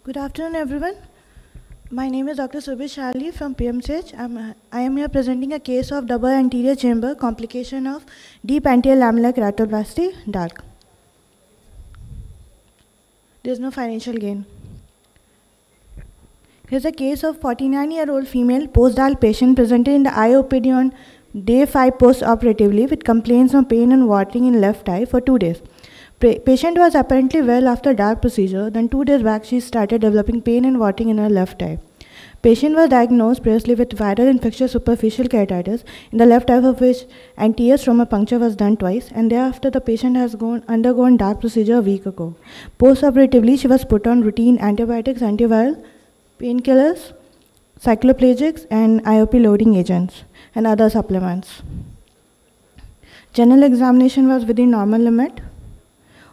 Good afternoon, everyone. My name is Dr. SURBHI SHALINI from PMCH. I am here presenting a case of double anterior chamber complication of deep anterior lamellar keratoplasty, DALK. There is no financial gain. Here's a case of 49-year-old female post-DALK patient presented in the IOPD on day 5 post-operatively with complaints of pain and watering in left eye for 2 days. Patient was apparently well after DALK procedure, then 2 days back she started developing pain and watering in her left eye. Patient was diagnosed previously with viral infectious superficial keratitis in the left eye, of which anterior stroma puncture was done twice, and thereafter the patient has undergone DALK procedure a week ago. Post-operatively, she was put on routine antibiotics, antiviral, painkillers, cycloplegics, and IOP loading agents, and other supplements. General examination was within normal limit.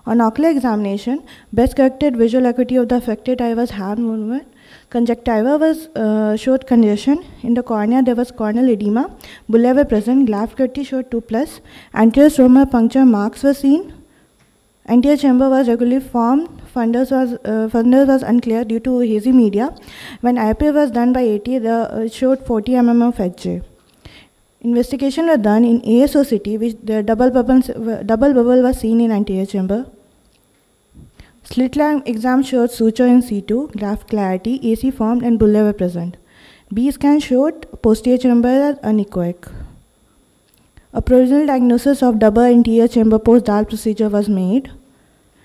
On ocular examination, best corrected visual acuity of the affected eye was hand movement. Conjunctiva showed congestion. In the cornea, there was corneal edema. Bullae were present. Graft acuity showed 2+. Anterior stroma puncture marks were seen. Anterior chamber was regularly formed. Fundus was unclear due to hazy media. When IOP was done by AT, it showed 40 mm of HJ. Investigation was done in AIOCMTC, which the double bubble was seen in anterior chamber. Slit line exam showed suture in C2, graft clarity, AC formed, and bullae were present. B scan showed posterior chamber as anechoic. A provisional diagnosis of double anterior chamber post-DALK procedure was made.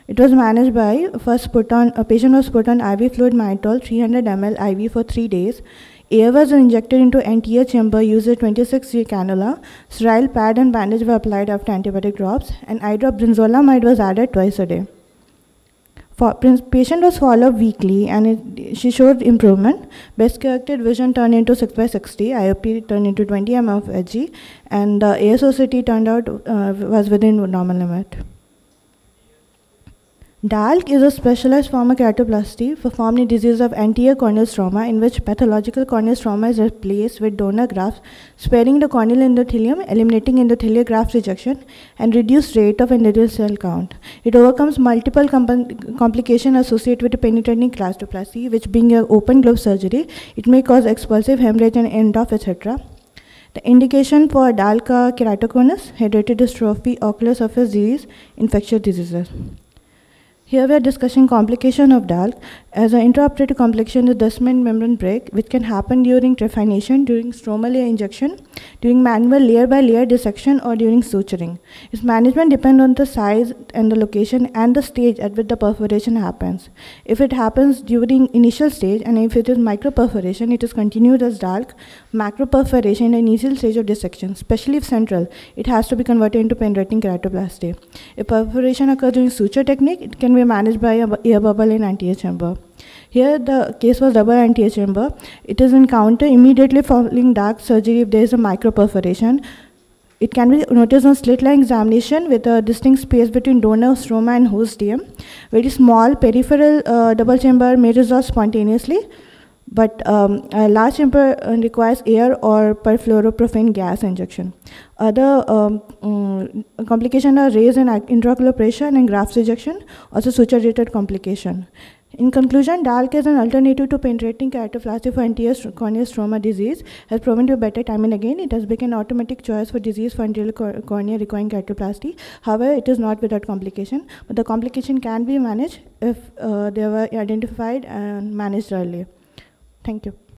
It was managed by a patient was put on IV fluid mannitol 300 ml IV for 3 days. Air was injected into anterior chamber using 26G cannula. Sterile pad and bandage were applied after antibiotic drops, and eye drop brinzolamide was added twice a day. Patient was followed weekly, and she showed improvement. Best corrected vision turned into 6/60, IOP turned into 20 mm of HG, and the AIOCMTC turned out was within normal limit. DALK is a specialized form of keratoplasty performed in disease of anterior corneal stroma, in which pathological corneal stroma is replaced with donor grafts, sparing the corneal endothelium, eliminating endothelial graft rejection, and reduced rate of endothelial cell count. It overcomes multiple complications associated with penetrating keratoplasty, which being an open glove surgery, it may cause expulsive hemorrhage and end off, etc. The indication for DALK are keratoconus, hereditary dystrophy, ocular surface disease, infectious diseases. Here we are discussing complication of DALK. As an intraoperative complication is Descemet membrane break, which can happen during trephination, during stromal layer injection, during manual layer by layer dissection, or during suturing. Its management depends on the size and the location and the stage at which the perforation happens. If it happens during initial stage, and if it is microperforation, it is continued as DALK. Macroperforation in the initial stage of dissection, especially if central, it has to be converted into penetrating keratoplasty. If perforation occurs during suture technique, it can be managed by an air bubble in anterior chamber. Here the case was double anterior chamber. It is encountered immediately following DALK surgery if there is a microperforation. It can be noticed on slit line examination with a distinct space between donor stroma and host DM. Very small peripheral double chamber may resolve spontaneously, but a large chamber requires air or perfluoroprofane gas injection. Other complications are raise in intraocular pressure and graft rejection, also suture-related complication. In conclusion, DALK is an alternative to penetrating keratoplasty for anterior corneal stroma disease, has proven to be better time and again. It has become an automatic choice for disease for anterior cornea requiring keratoplasty. However, it is not without complication, but the complication can be managed if they were identified and managed early. Thank you.